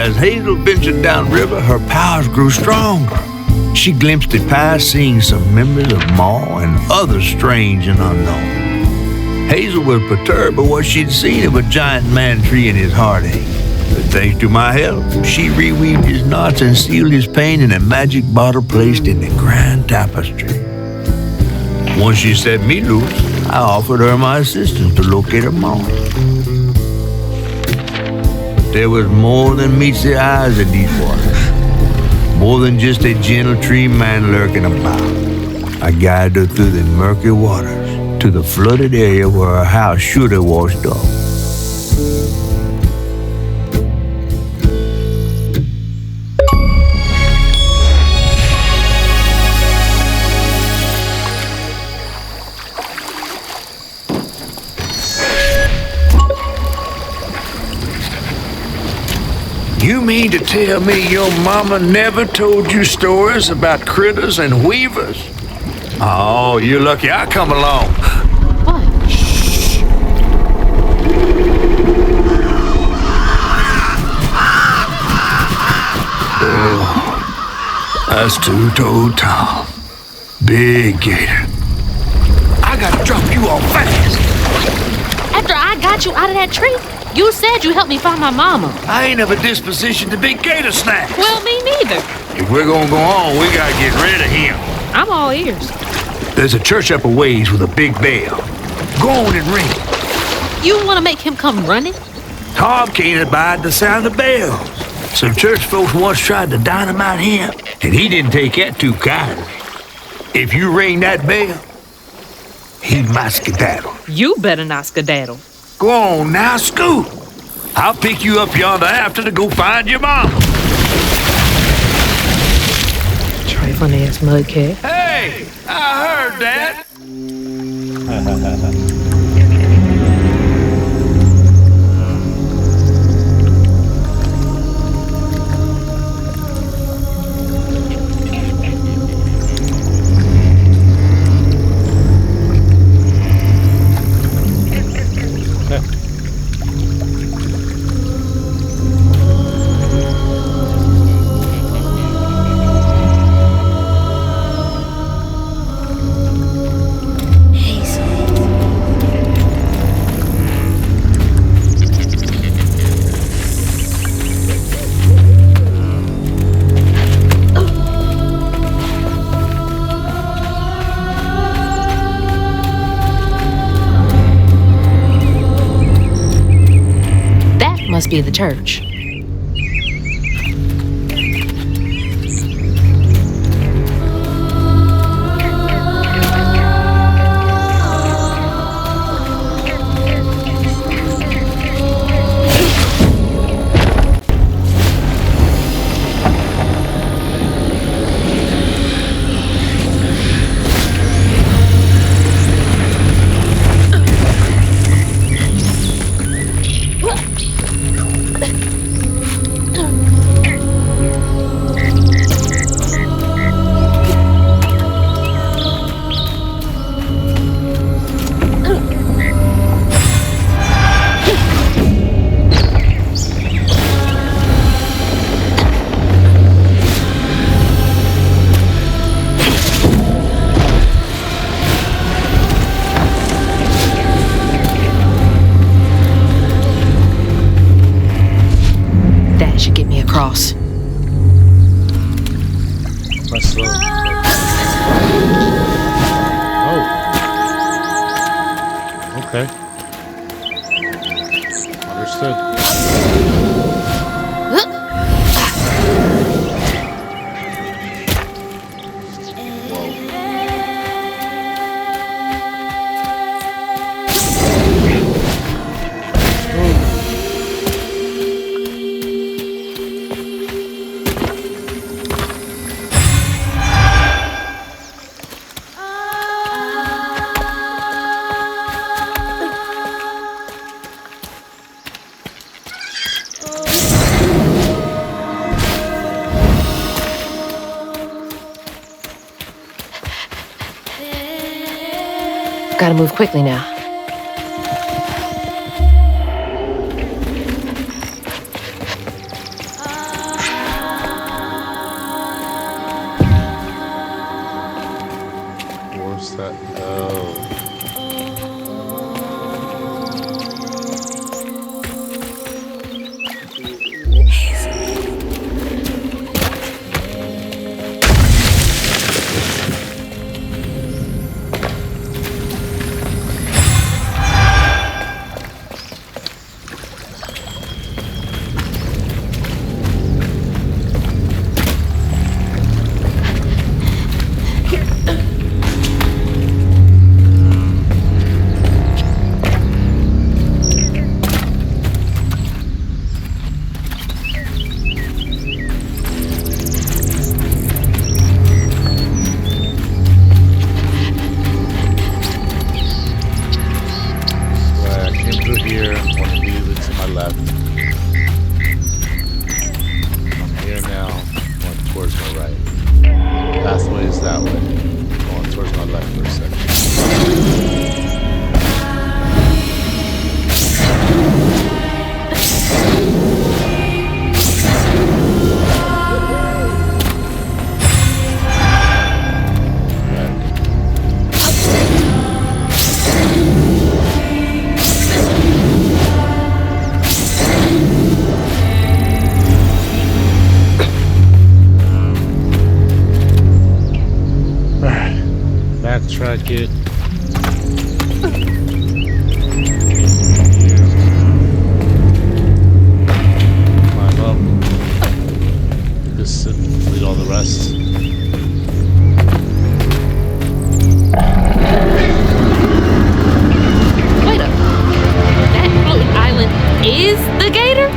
As Hazel ventured downriver, her powers grew stronger. She glimpsed it past, seeing some memories of Ma and others strange and unknown. Hazel was perturbed by what she'd seen of a giant man tree in his heartache. But thanks to my help, she reweaved his knots and sealed his pain in a magic bottle placed in the grand tapestry. Once she set me loose, I offered her my assistance to locate her mom. But there was more than meets the eyes of these waters. More than just a gentle tree man lurking about. I guided her through the murky waters to the flooded area where her house should have washed off. You mean to tell me your mama never told you stories about critters and weavers? Oh, you're lucky I come along. What? Shh. Oh, that's two-toed Tom. Big gator. I gotta drop you off fast. After I got you out of that tree, you said you helped me find my mama. I ain't of a disposition to be gator snacks. Well, me neither. If we're gonna go on, we gotta get rid of him. I'm all ears. There's a church up a ways with a big bell. Go on and ring it. You want to make him come running? Tom can't abide the sound of bells. Some church folks once tried to dynamite him, and he didn't take that too kindly. If you ring that bell, he might skedaddle. You better not skedaddle. Go on now, scoot. I'll pick you up yonder after to go find your mama. Trifling ass mudcat. Hey, I heard that. Must be the church. Cross. That's slow. Oh. Okay. Understood. Gotta move quickly now. left. I'm here now, going towards my right. Pathway is that way. Going towards my left for a second. Backtrack it. Climb up. Just complete all the rest. Wait up. That floating island is the gator?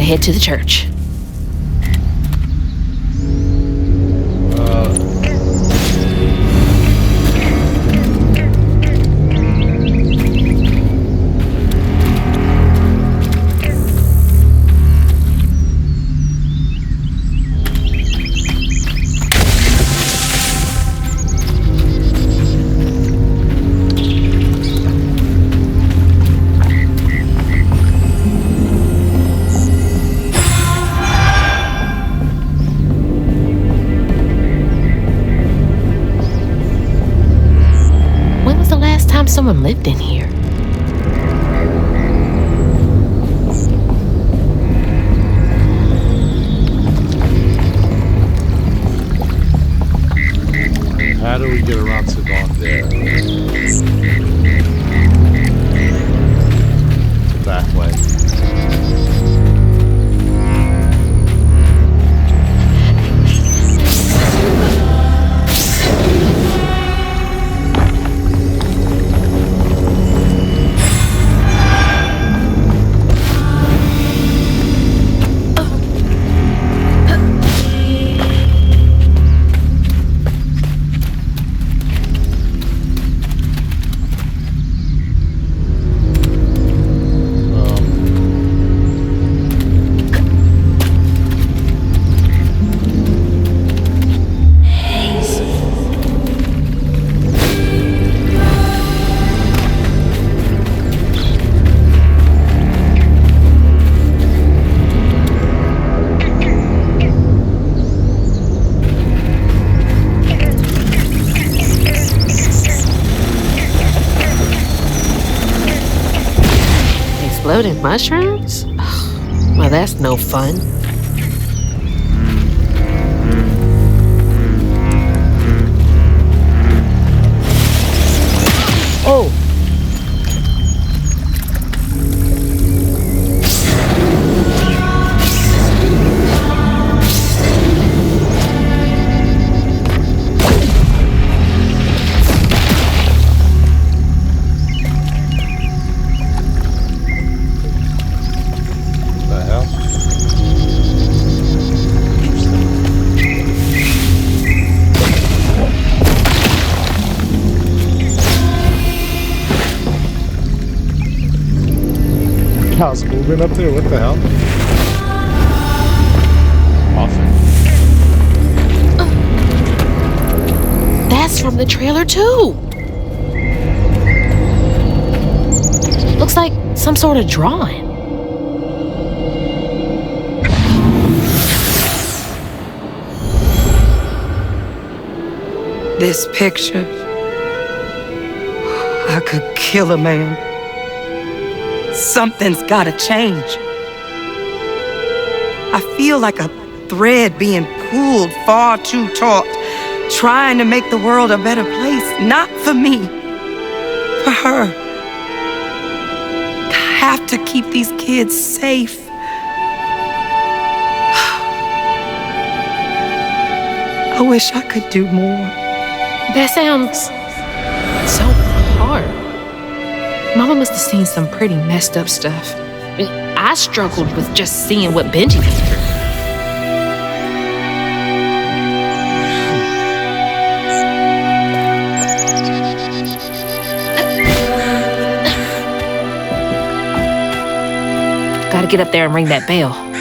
Head to the church. Someone lived in here. How do we get around to going there? The back way. Exploding mushrooms? Well, that's no fun. Oh! house moving up there? What the hell? Awesome. That's from the trailer too. Looks like some sort of drawing. This picture, I could kill a man. Something's gotta change. I feel like a thread being pulled far too taut, trying to make the world a better place, not for me, for her. I have to keep these kids safe. I wish I could do more. That sounds so hard. Mama must have seen some pretty messed up stuff. I mean, I struggled with just seeing what Benji went through. Gotta get up there and ring that bell.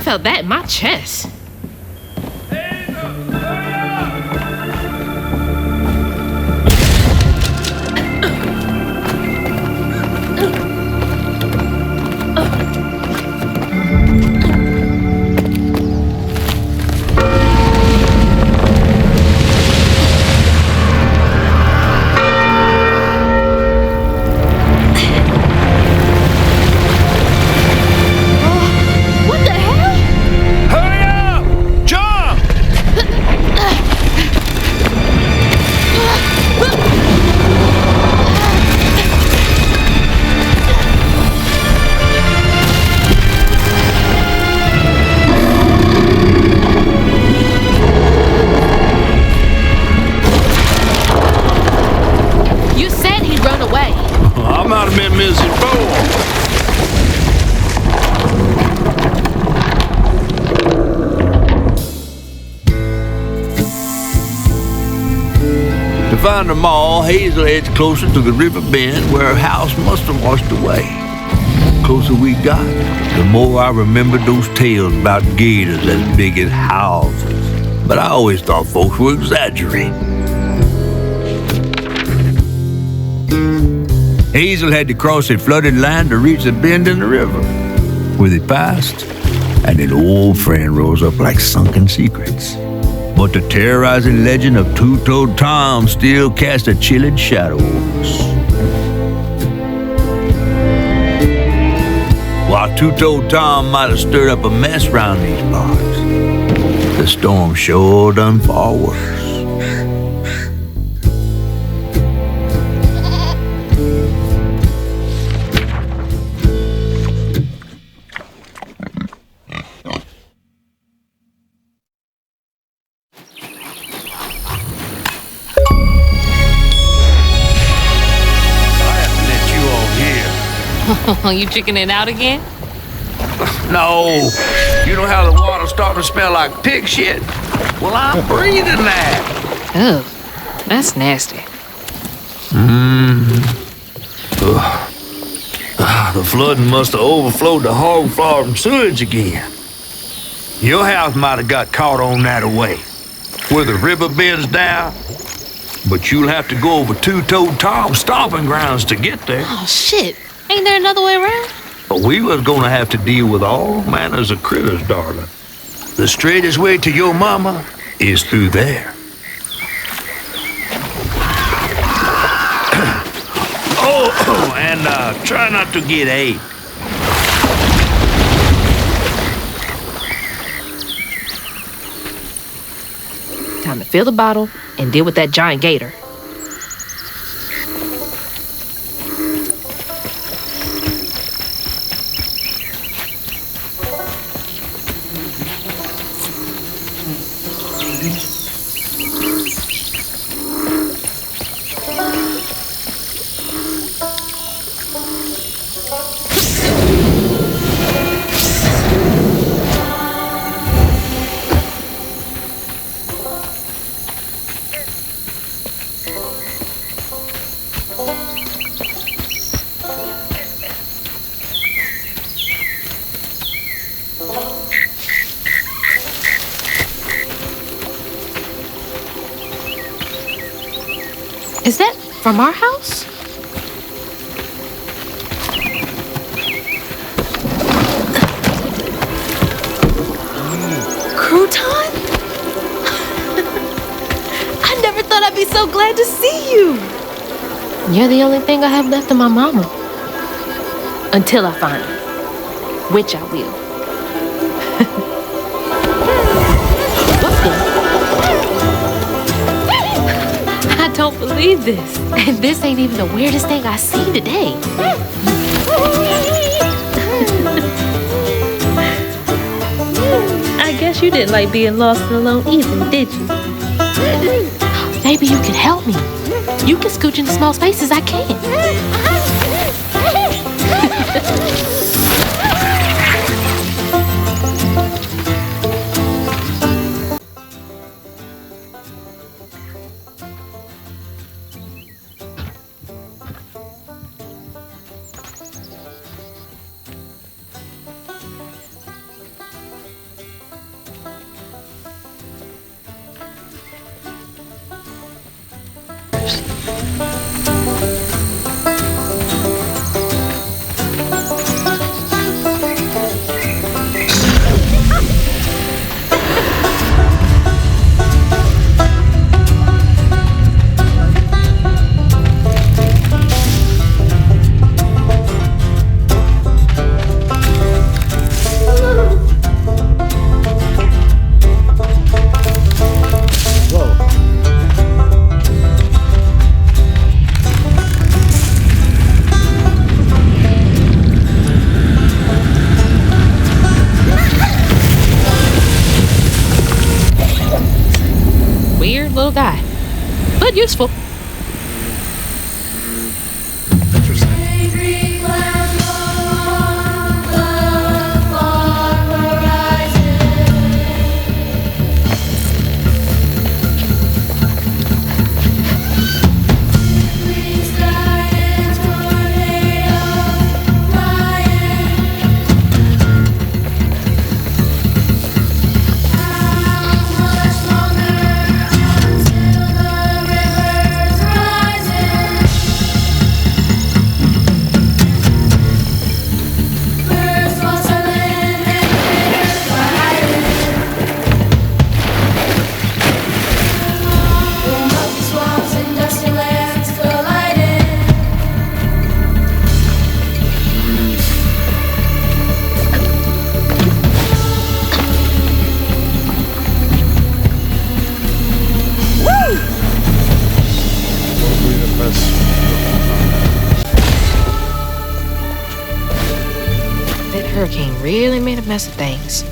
Felt that in my chest. What the hell? Hurry up! find the mall, Hazel heads closer to the river bend where her house must have washed away. The closer we got, the more I remembered those tales about gators as big as houses. But I always thought folks were exaggerating. Hazel had to cross a flooded line to reach the bend in the river, where they passed, and an old friend rose up like sunken secrets. But the terrorizing legend of Two-Toed Tom still cast a chilling shadow over us. While Two-Toed Tom might have stirred up a mess round these parts, the storm sure done far worse. You chickening out again? No. You know how the water's starting to smell like pig shit? Well, I'm breathing that. Ugh, that's nasty. The flooding must have overflowed the hog farm sewage again. Your house might have got caught on that away, where the river bends down. But you'll have to go over Two-Toed Tom's stomping grounds to get there. Oh, shit. Ain't there another way around? But we was gonna have to deal with all manners of critters, darling. The straightest way to your mama is through there. And try not to get ate. Time to fill the bottle and deal with that giant gator. Is that from our house? Crouton? I never thought I'd be so glad to see you. You're the only thing I have left of my mama. Until I find her. Which I will. What's this? I don't believe this. And this ain't even the weirdest thing I see today. I guess you didn't like being lost and alone either, did you? Maybe you can help me. You can scooch into small spaces I can't. Little guy, but useful. really made a mess of things.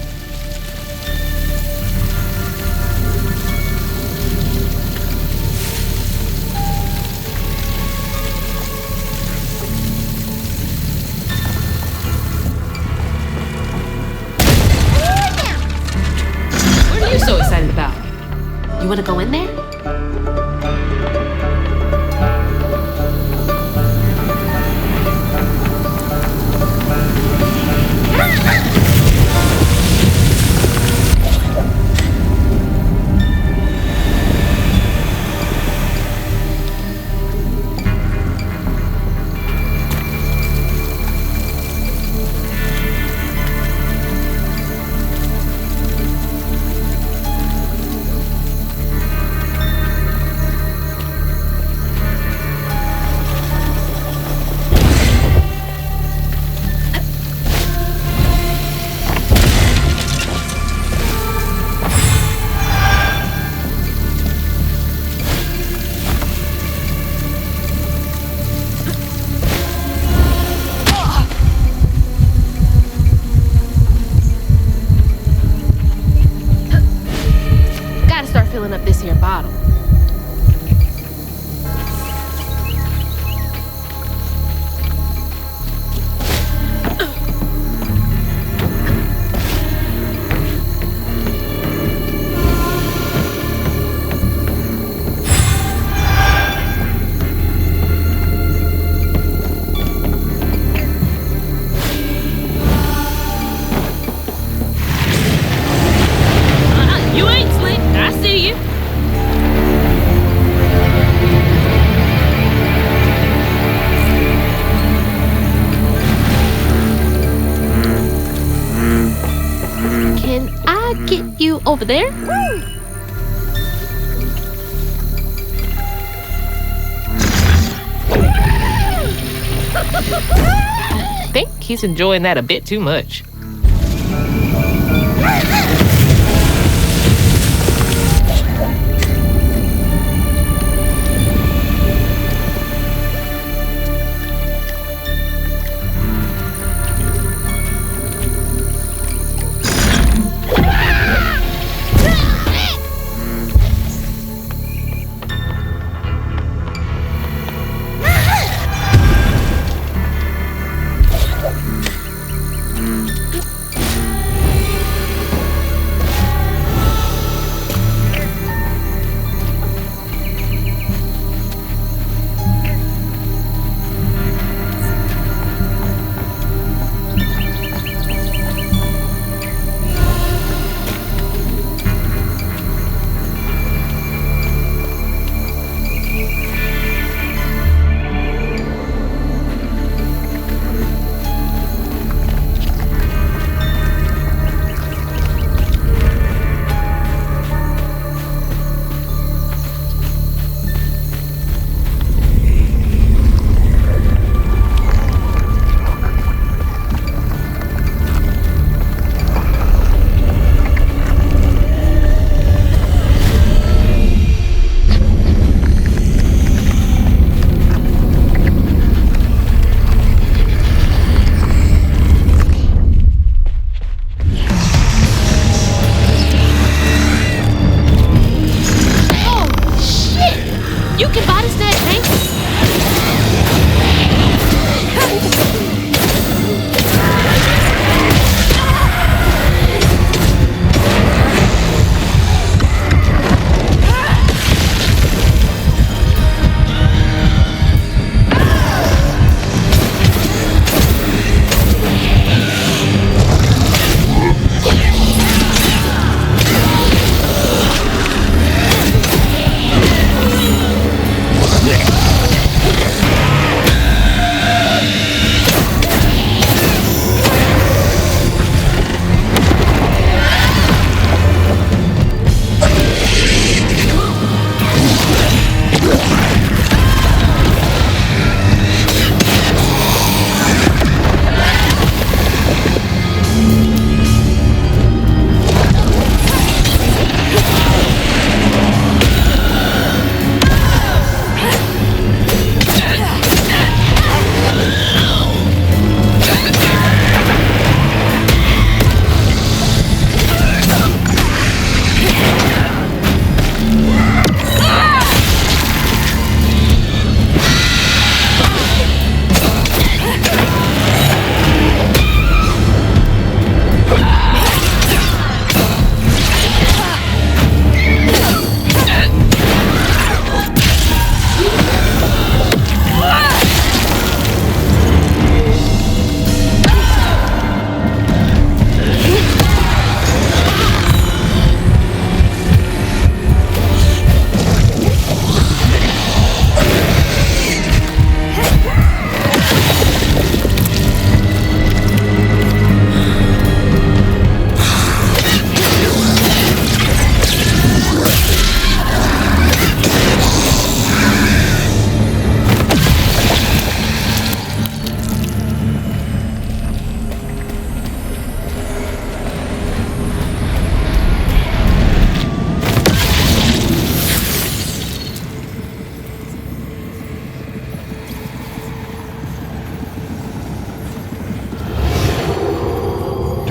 What are you so excited about? You want to go in there? Filling up this here bottle. You ain't slick. I see you. Can I get you over there? I think he's enjoying that a bit too much.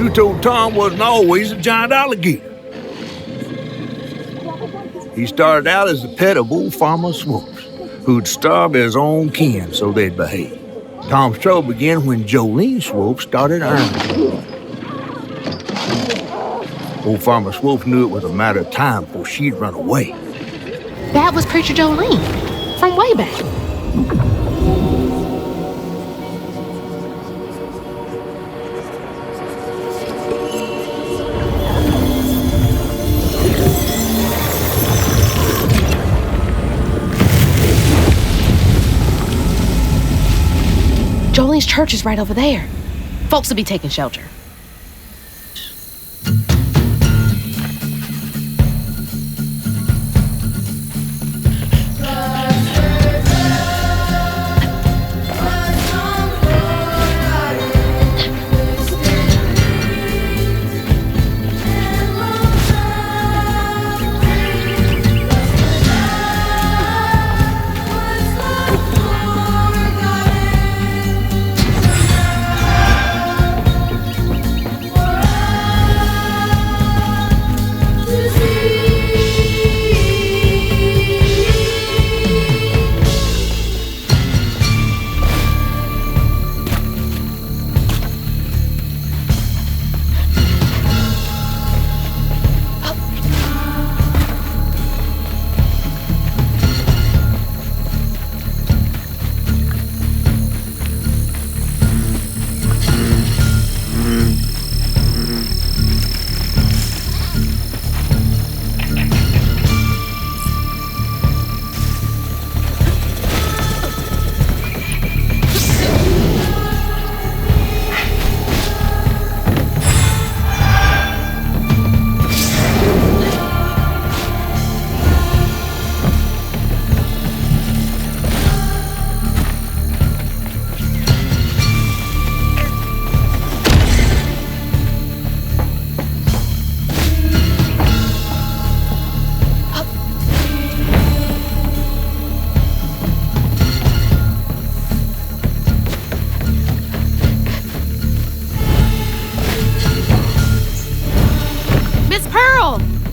Two-Toed Tom wasn't always a giant alligator. He started out as the pet of old Farmer Swoops, who'd starve his own kin so they'd behave. Tom's trouble began when Jolene Swope started earning. Old Farmer Swope knew it was a matter of time before she'd run away. That was Preacher Jolene from way back. Jolene's church is right over there. Folks will be taking shelter.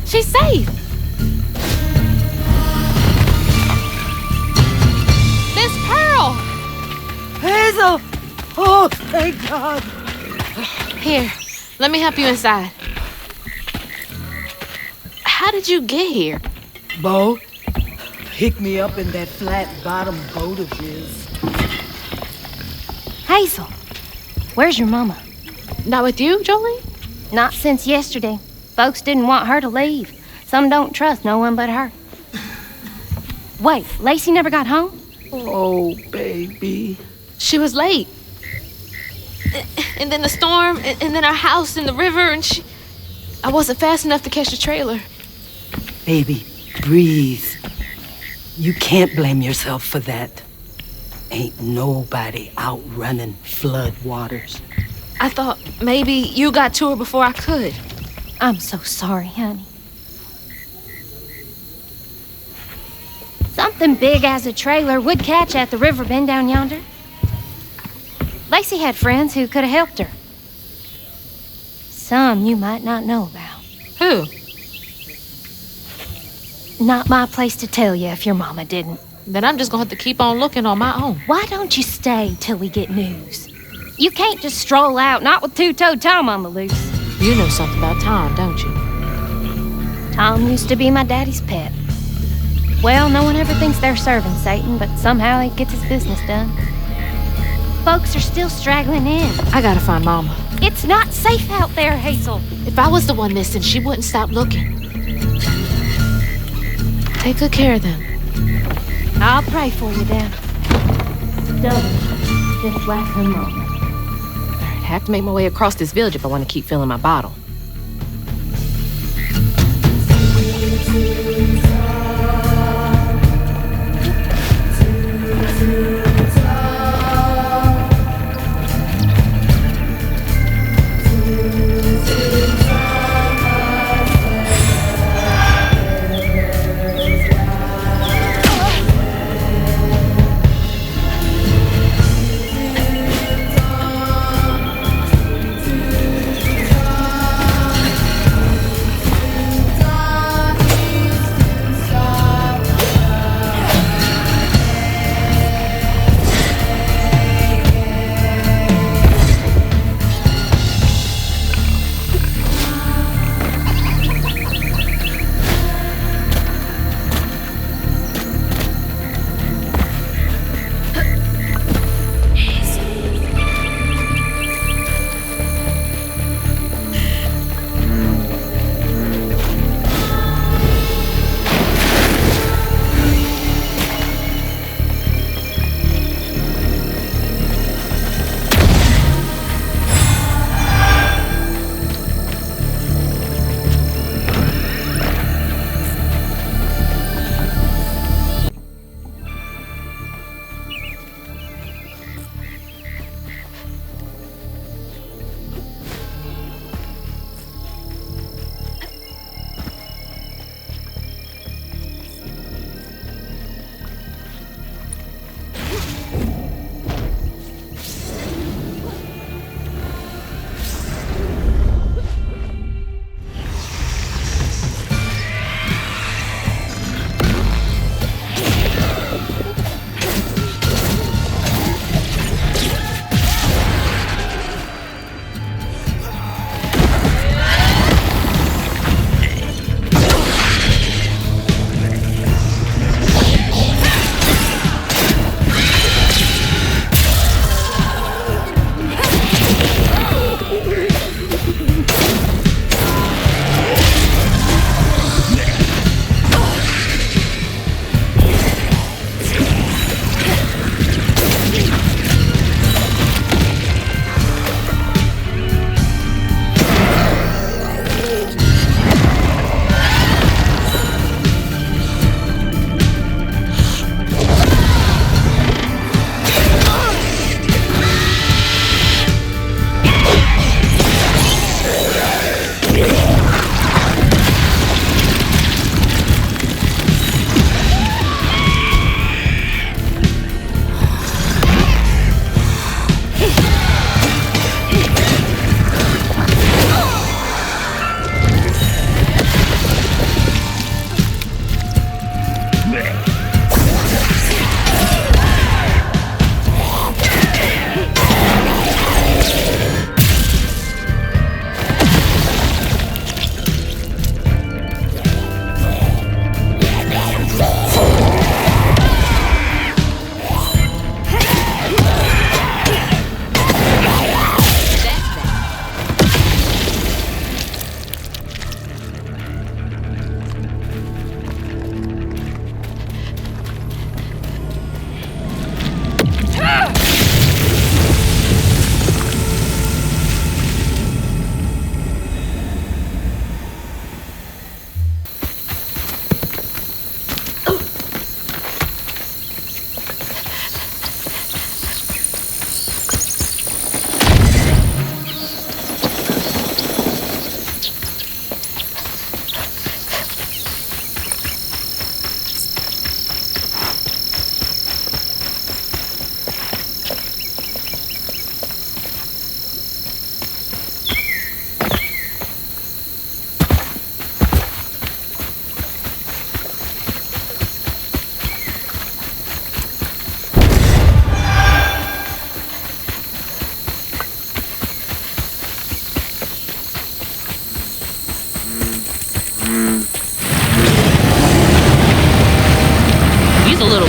She's safe. Miss Pearl! Hazel! Oh, thank God. Here, let me help you inside. How did you get here? Bo, pick me up in that flat-bottom boat of his. Hazel, where's your mama? Not with you, Jolene? Not since yesterday. Folks didn't want her to leave. Some don't trust no one but her. Wait, Lacey never got home? Oh, baby. She was late. And then the storm, and then our house in the river, and I wasn't fast enough to catch the trailer. Baby, breathe. You can't blame yourself for that. Ain't nobody outrunning flood waters. I thought maybe you got to her before I could. I'm so sorry, honey. Something big as a trailer would catch at the river bend down yonder. Lacey had friends who could have helped her. Some you might not know about. Who? Not my place to tell you if your mama didn't. Then I'm just gonna have to keep on looking on my own. Why don't you stay till we get news? You can't just stroll out, not with Two-Toed Tom on the loose. You know something about Tom, don't you? Tom used to be my daddy's pet. Well, no one ever thinks they're serving Satan, but somehow he gets his business done. Folks are still straggling in. I gotta find Mama. It's not safe out there, Hazel. If I was the one missing, she wouldn't stop looking. Take good care of them. I'll pray for you then. Double, just like her mama. I have to make my way across this village if I want to keep filling my bottle.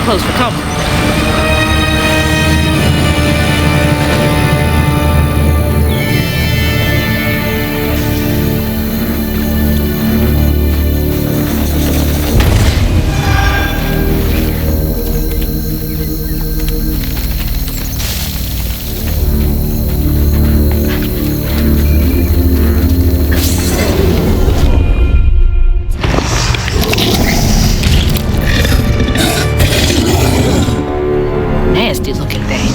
close for comfort. Nasty looking thing.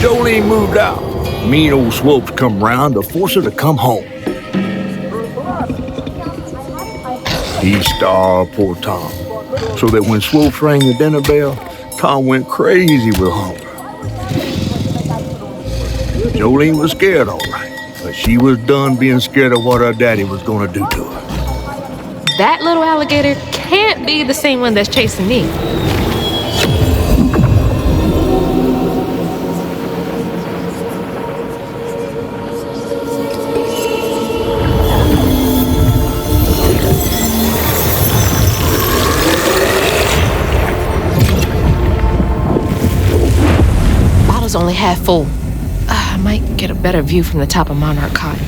Jolene moved out. Mean old Swopes come round to force her to come home. He starved poor Tom, so that when Swopes rang the dinner bell, Tom went crazy with hunger. Jolene was scared, all right, but she was done being scared of what her daddy was gonna do to her. That little alligator can't be the same one that's chasing me. Bottle's only half full. I might get a better view from the top of Monarch Cotton.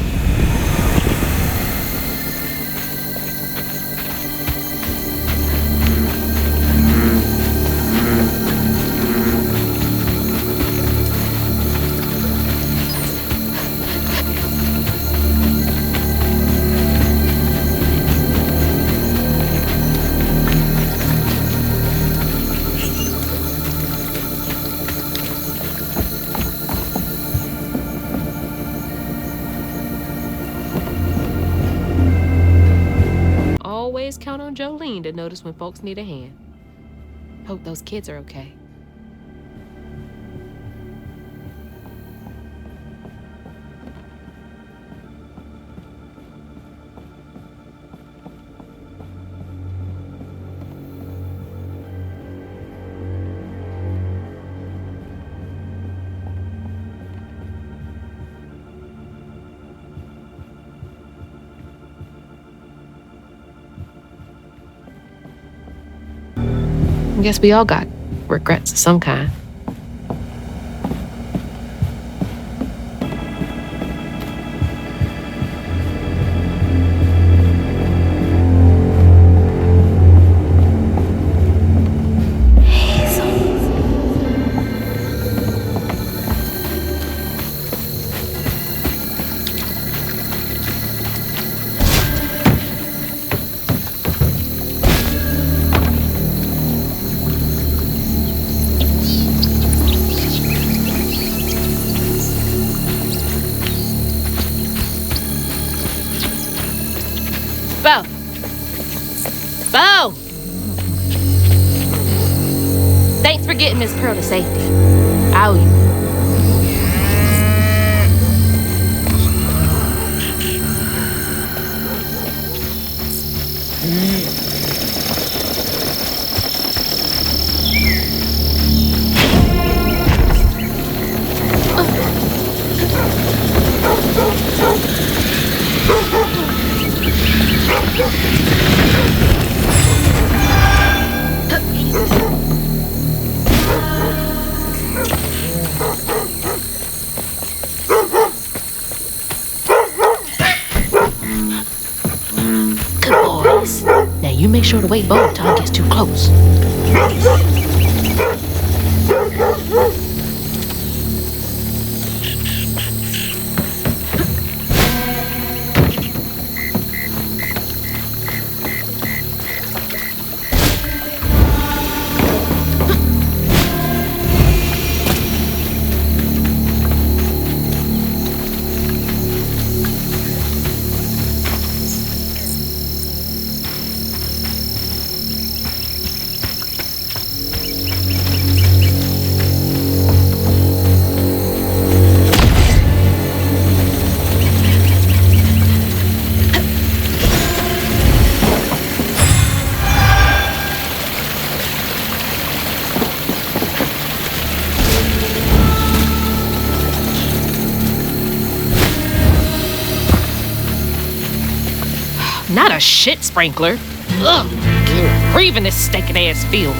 Always count on Jolene to notice when folks need a hand. Hope those kids are okay. I guess we all got regrets of some kind. getting Miss Pearl to safety. I owe you. Good boys. Now you make sure to wait Bo if Tom gets too close. Not a shit sprinkler. Ugh, breathing this stinking ass field.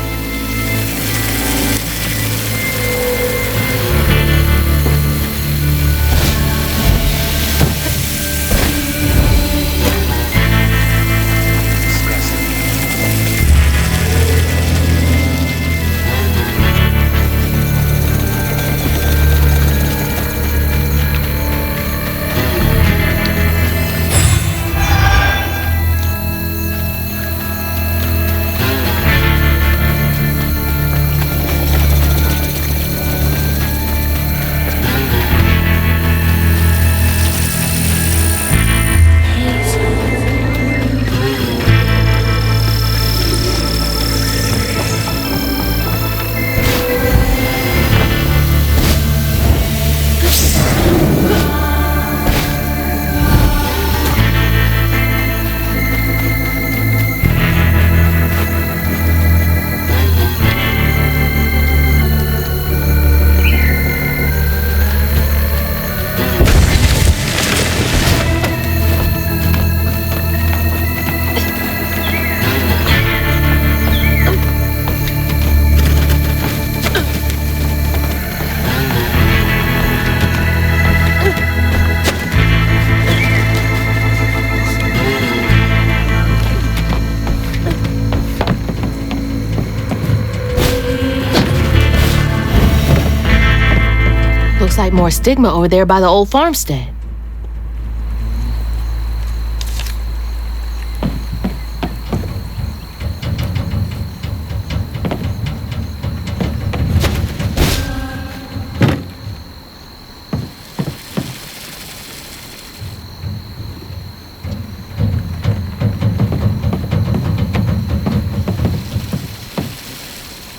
Looks like more stigma over there by the old farmstead.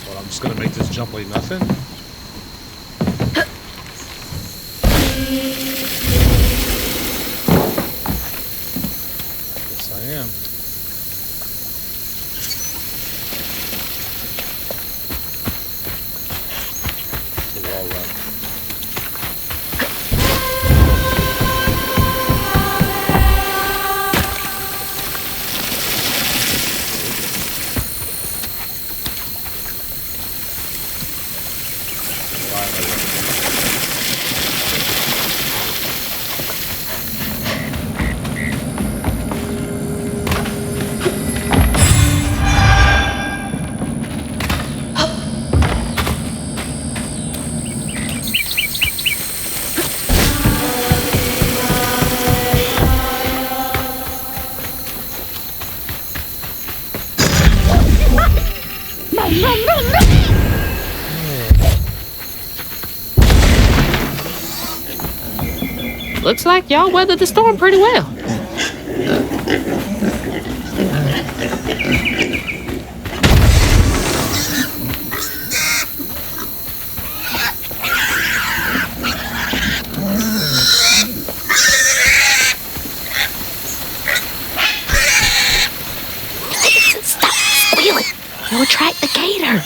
Well, I'm just gonna make this jump like nothing. Yes, I am. It's a wall run. Why am I running? Looks like y'all weathered the storm pretty well. track the gator.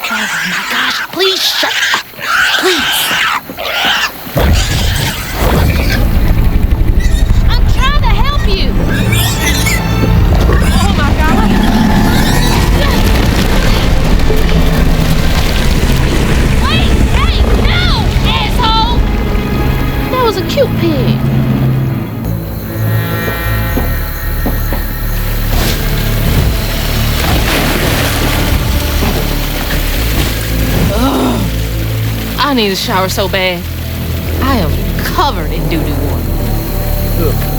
Oh my gosh, please shut up. Please. I'm trying to help you. Oh my God. Wait, hey, no, asshole. That was a cute pig. I need a shower so bad. I am covered in doo-doo water. Ugh.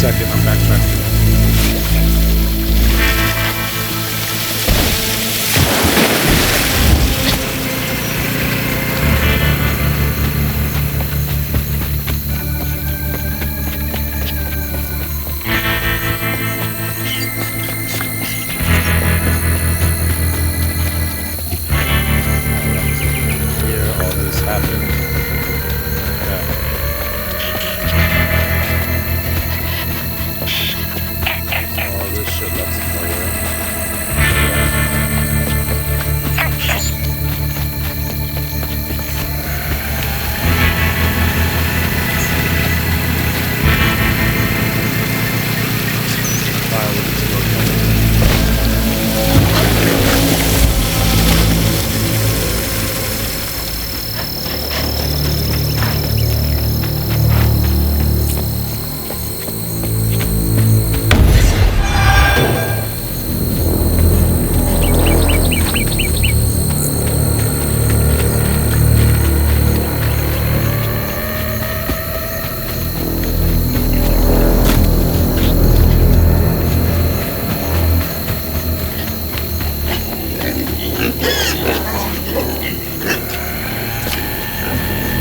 Second, I'm backtracking. Here, all this happened. All this shit left nowhere. Fire with this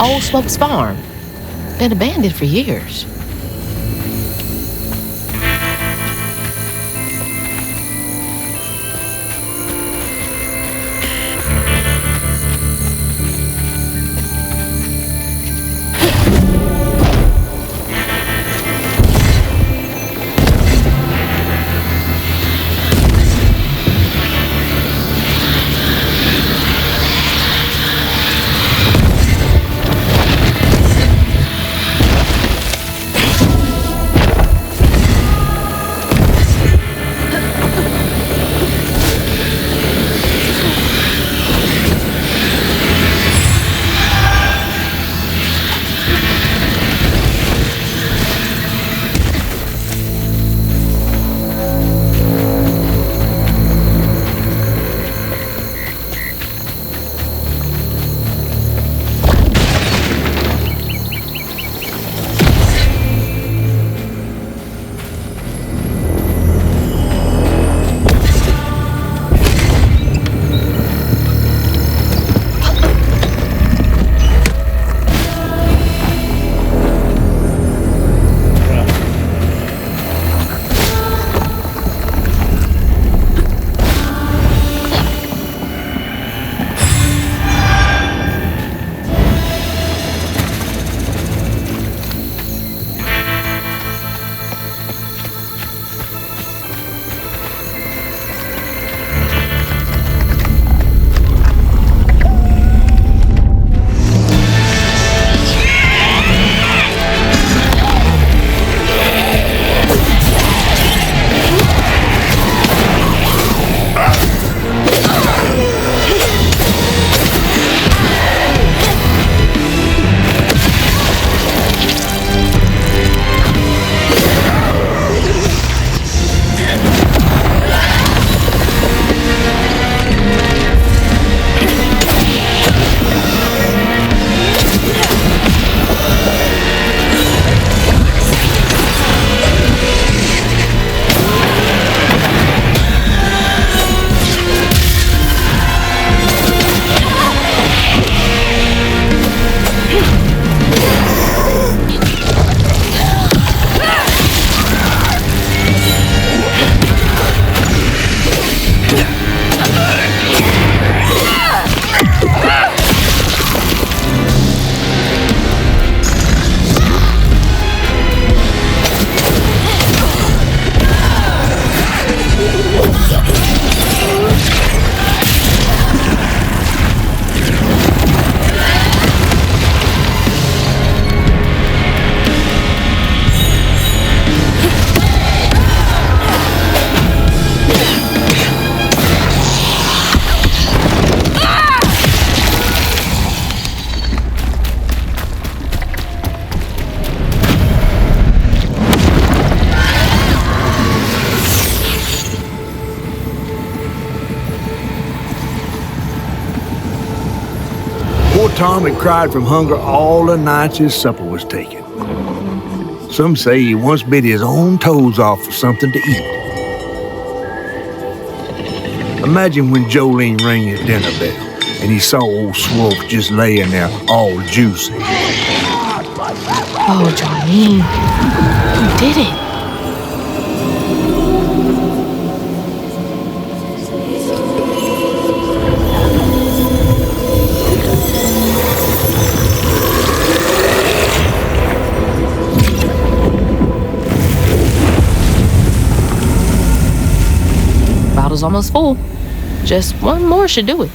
Old Smokes Farm. been abandoned for years. Poor Tom had cried from hunger all the nights his supper was taken. Some say he once bit his own toes off for something to eat. Imagine when Jolene rang his dinner bell and he saw old Swolf just laying there all juicy. Oh, Jolene, you did it. Bottle's almost full. Just one more should do it.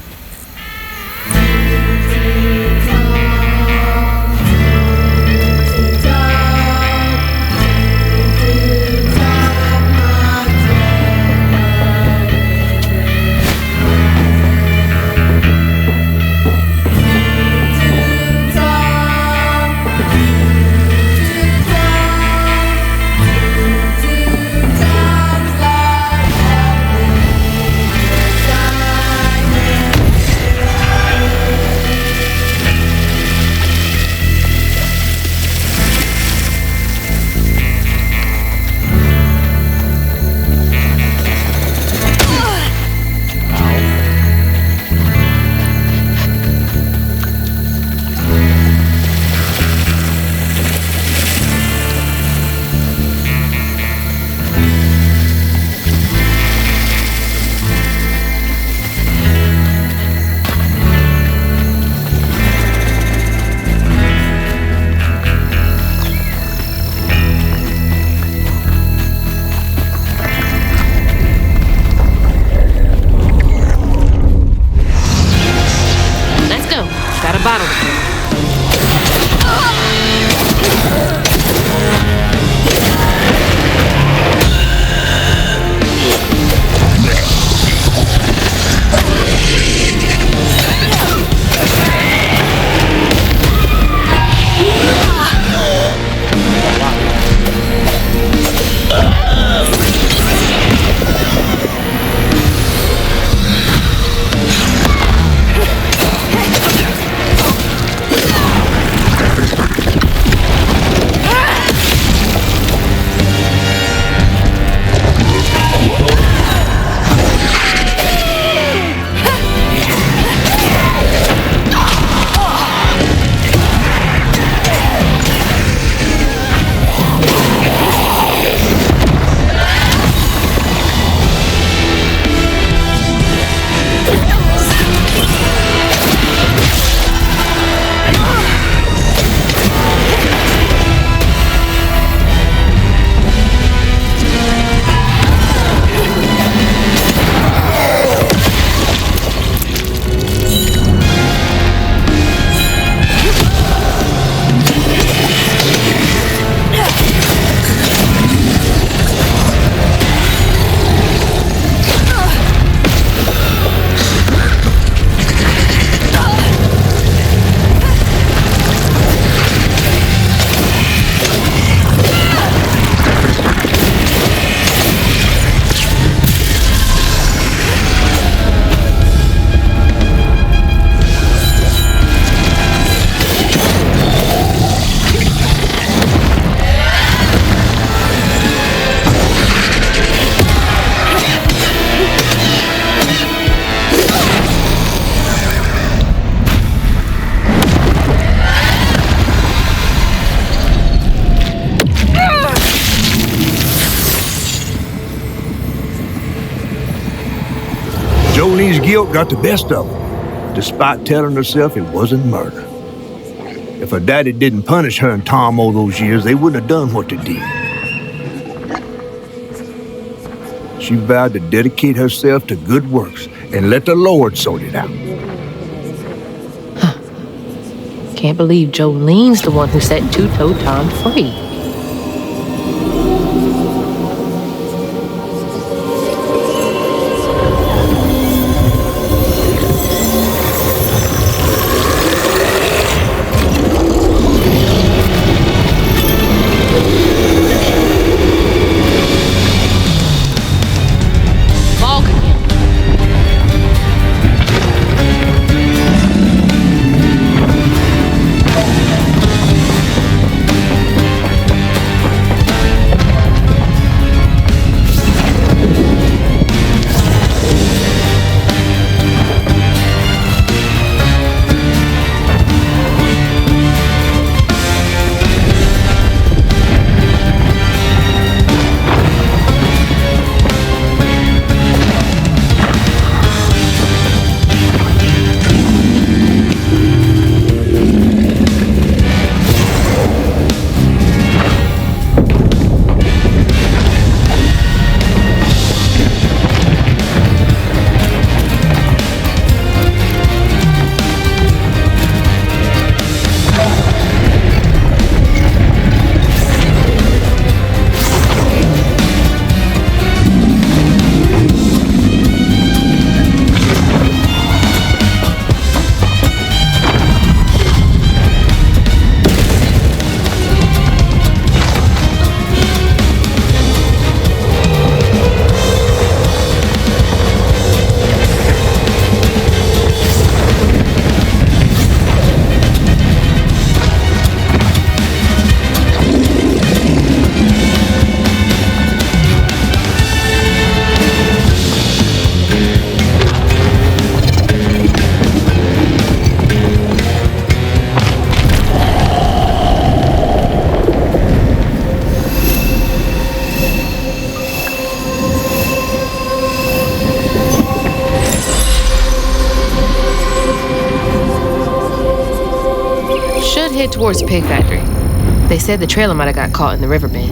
Jolene's guilt got the best of her, despite telling herself it wasn't murder. If her daddy didn't punish her and Tom all those years, they wouldn't have done what they did. She vowed to dedicate herself to good works and let the Lord sort it out. Can't believe Jolene's the one who set Two-Toed Tom free. Head towards the pig factory. They said the trailer might have got caught in the riverbed.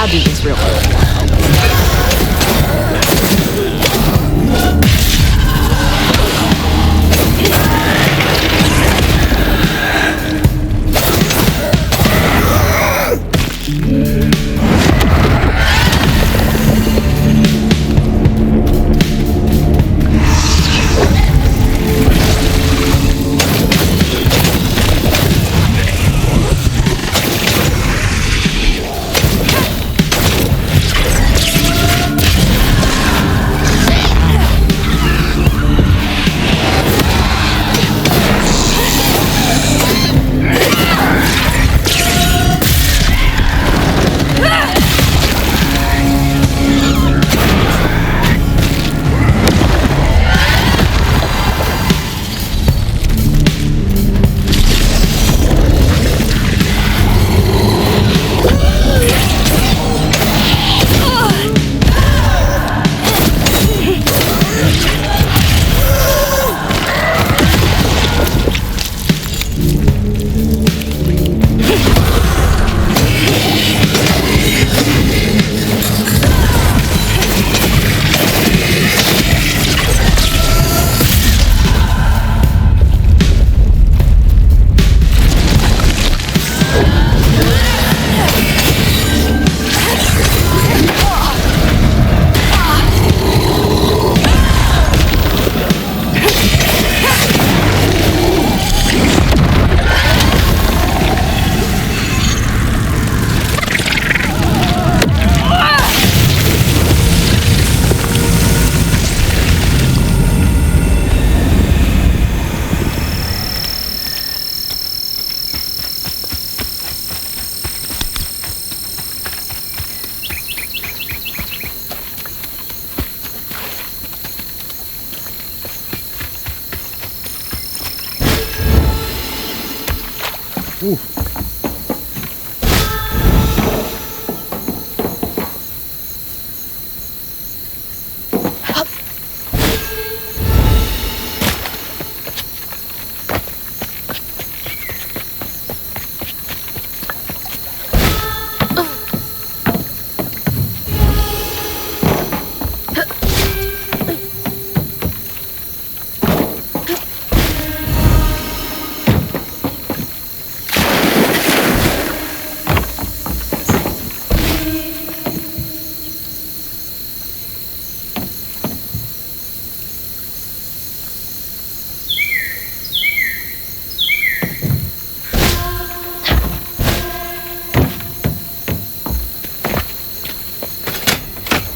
I'll do this real quick.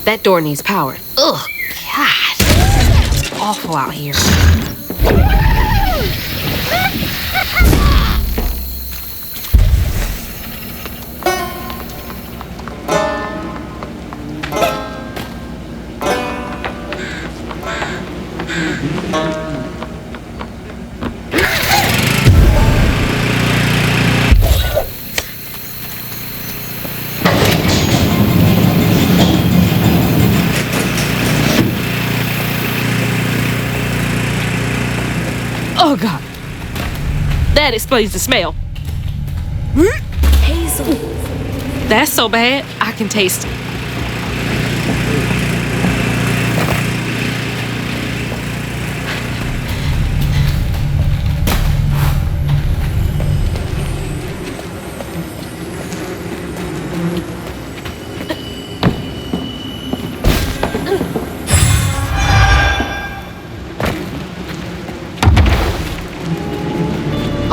That door needs power. Ugh, God. It's awful out here. Oh, God. That explains the smell. Hazel. That's so bad, I can taste it.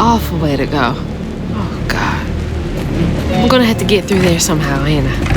Awful way to go. Oh, God. I'm gonna have to get through there somehow, ain't I?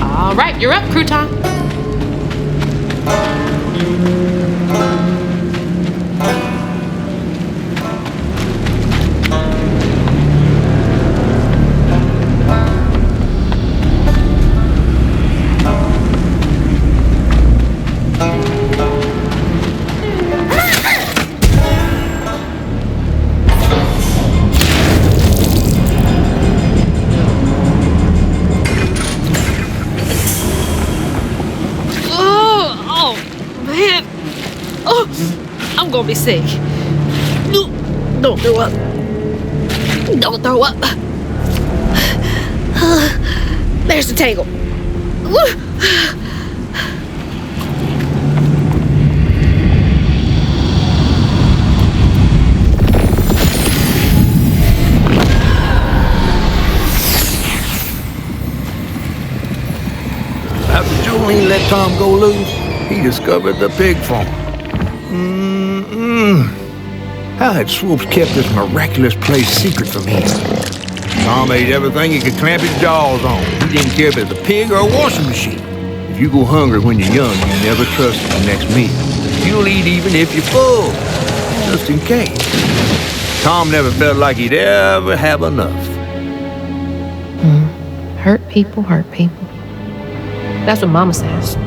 All right, you're up, Crouton. I'm gonna be sick. Don't throw up. Don't throw up. There's the tangle. After Jolene let Tom go loose, he discovered the pig farm. How had Swoops kept this miraculous place secret from him? Tom ate everything he could clamp his jaws on. He didn't care if it was a pig or a washing machine. If you go hungry when you're young, you never trust the next meal. You'll eat even if you're full, just in case. Tom never felt like he'd ever have enough. Hurt people, hurt people. That's what Mama says.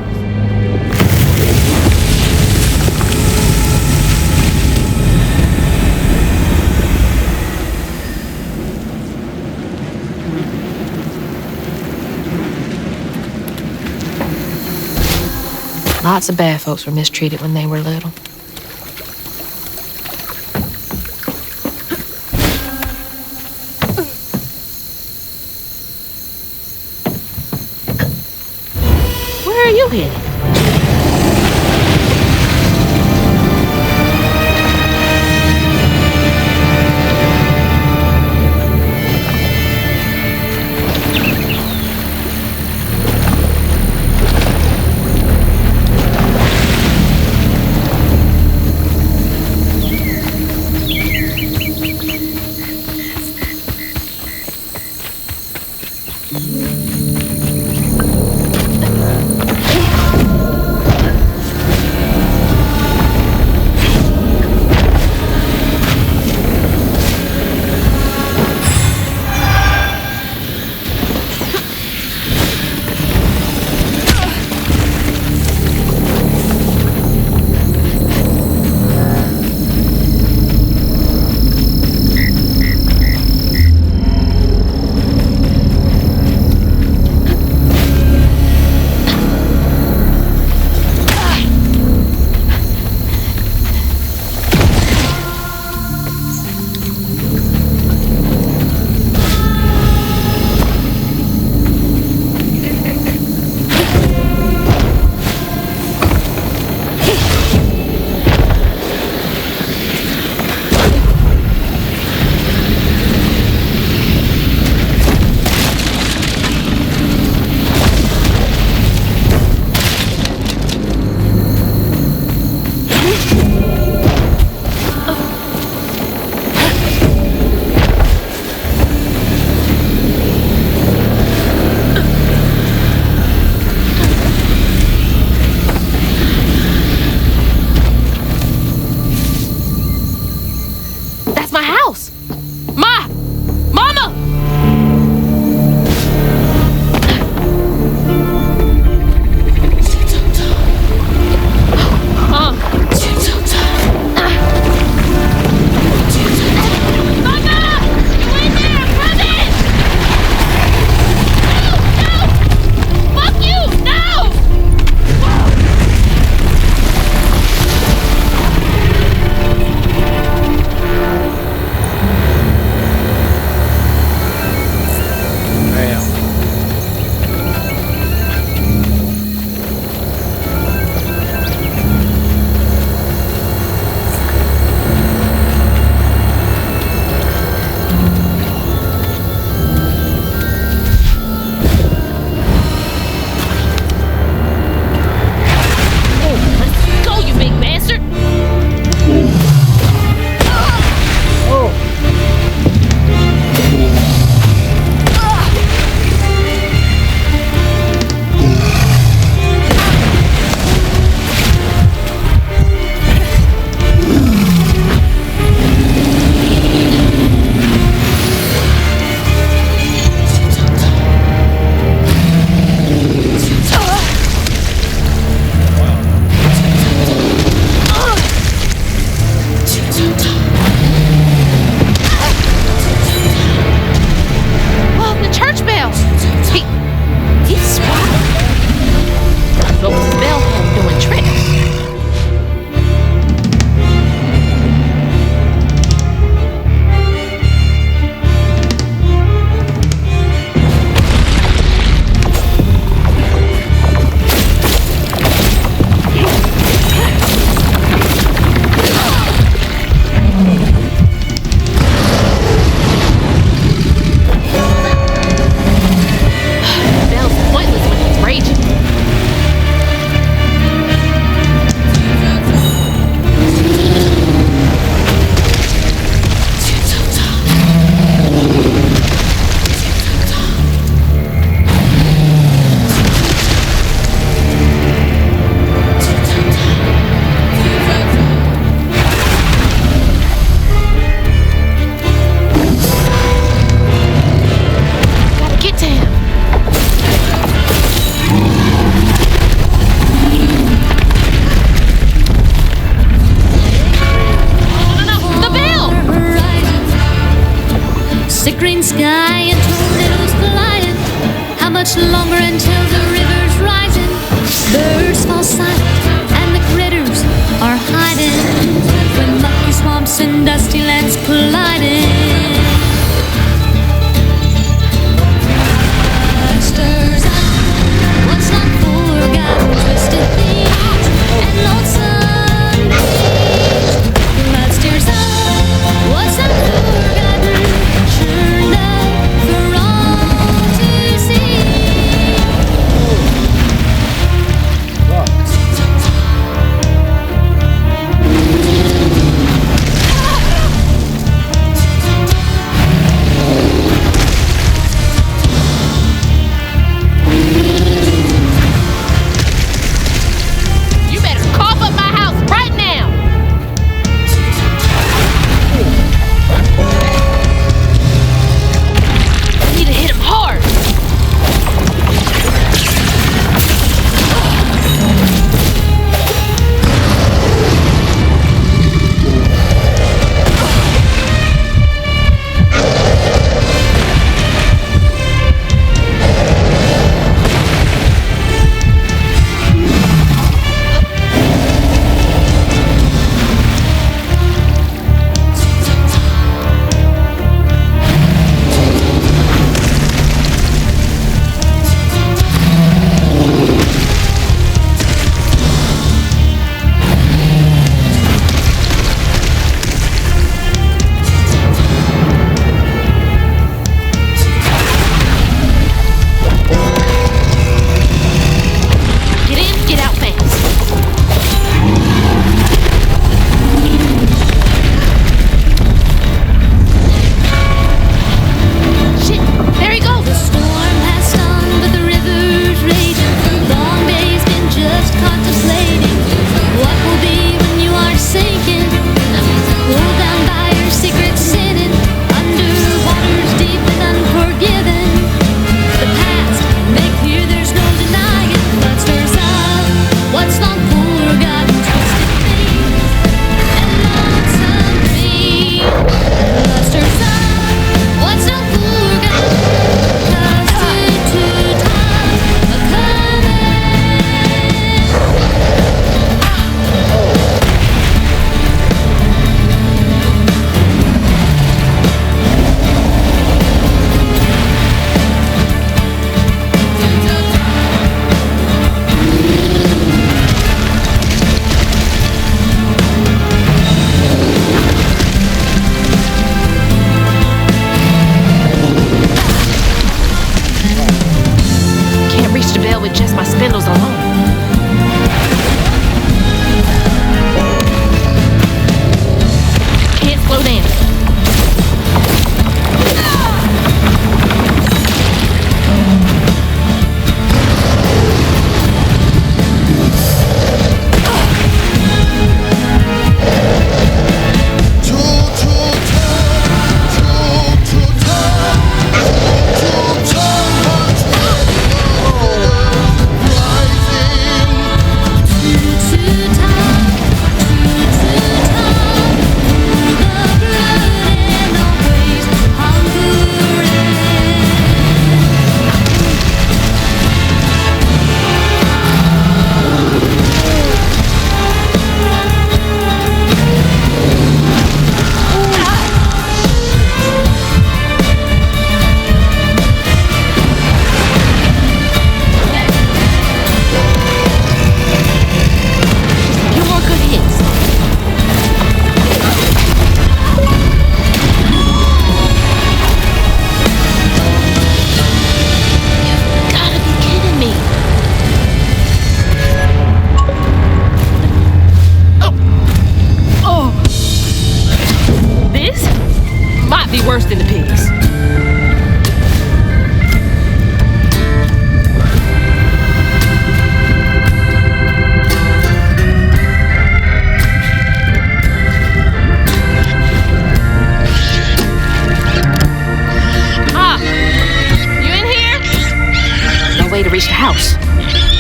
Lots of bad folks were mistreated when they were little. Where are you headed?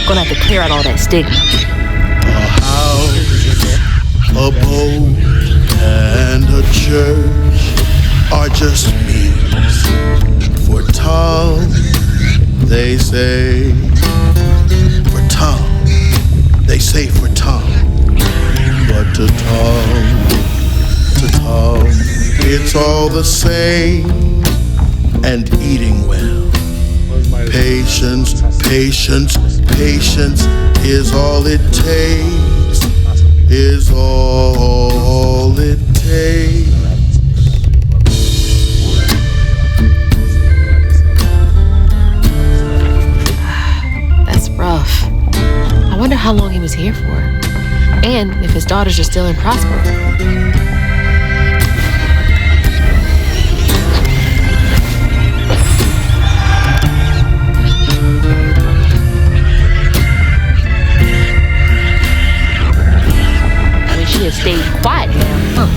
Gonna have to clear out all that stigma. A house, a boat, and a church are just means for Tom, they say. For Tom, they say for Tom. But to Tom, it's all the same. And eating well. Patience, patience, patience is all it takes. Is all it takes. That's rough. I wonder how long he was here for. And if his daughters are still in Prosper. She has stayed quiet now, huh?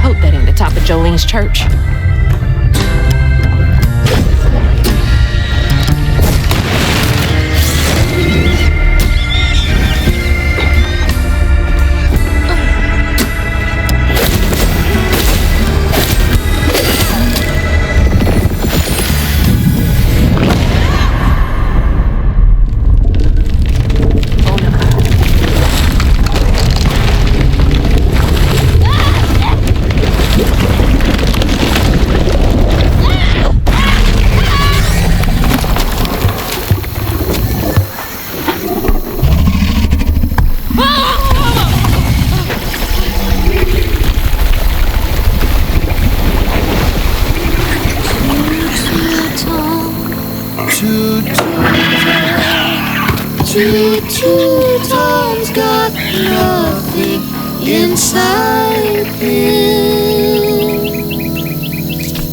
Hope that ain't the top of Jolene's church. Two Tom's got nothing inside him.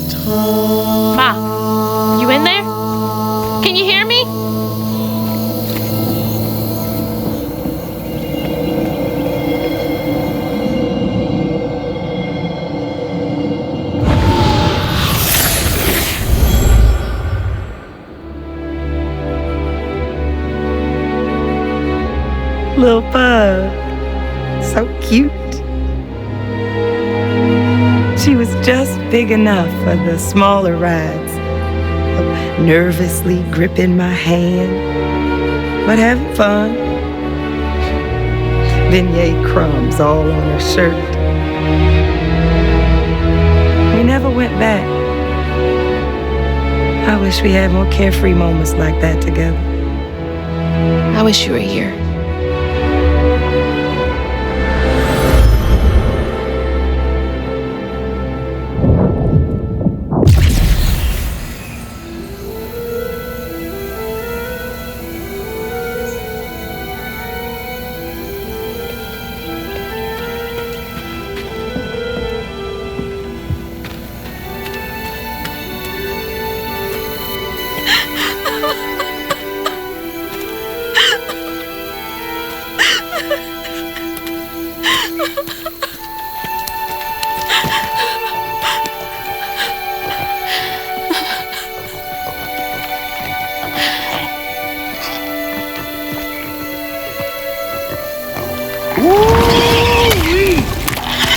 Tom. Ma, you in there? Can you hear me? Little pug. So cute. She was just big enough for the smaller rides. Nervously gripping my hand, but having fun. Beignet crumbs all on her shirt. We never went back. I wish we had more carefree moments like that together. I wish you were here.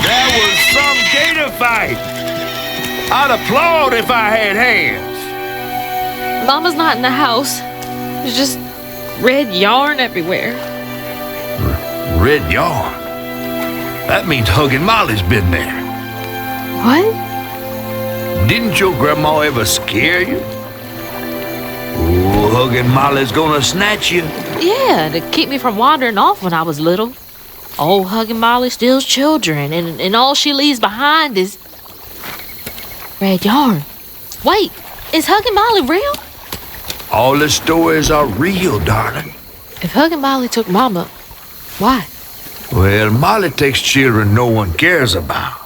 That was some gator fight. I'd applaud if I had hands. Mama's not in the house. There's just red yarn everywhere. Red yarn? That means Huggin' Molly's been there. What? Didn't your grandma ever scare you? Oh, Huggin' Molly's gonna snatch you. Yeah, to keep me from wandering off when I was little. Old Huggin' Molly steals children, and all she leaves behind is red yarn. Wait, is Huggin' Molly real? All the stories are real, darling. If Huggin' Molly took Mama, why? Well, Molly takes children no one cares about.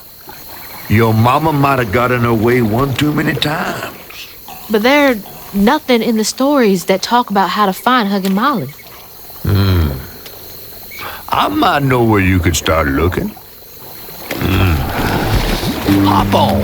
Your mama might have gotten away one too many times. But there's nothing in the stories that talk about how to find Huggin' Molly. I might know where you could start looking. Hop on.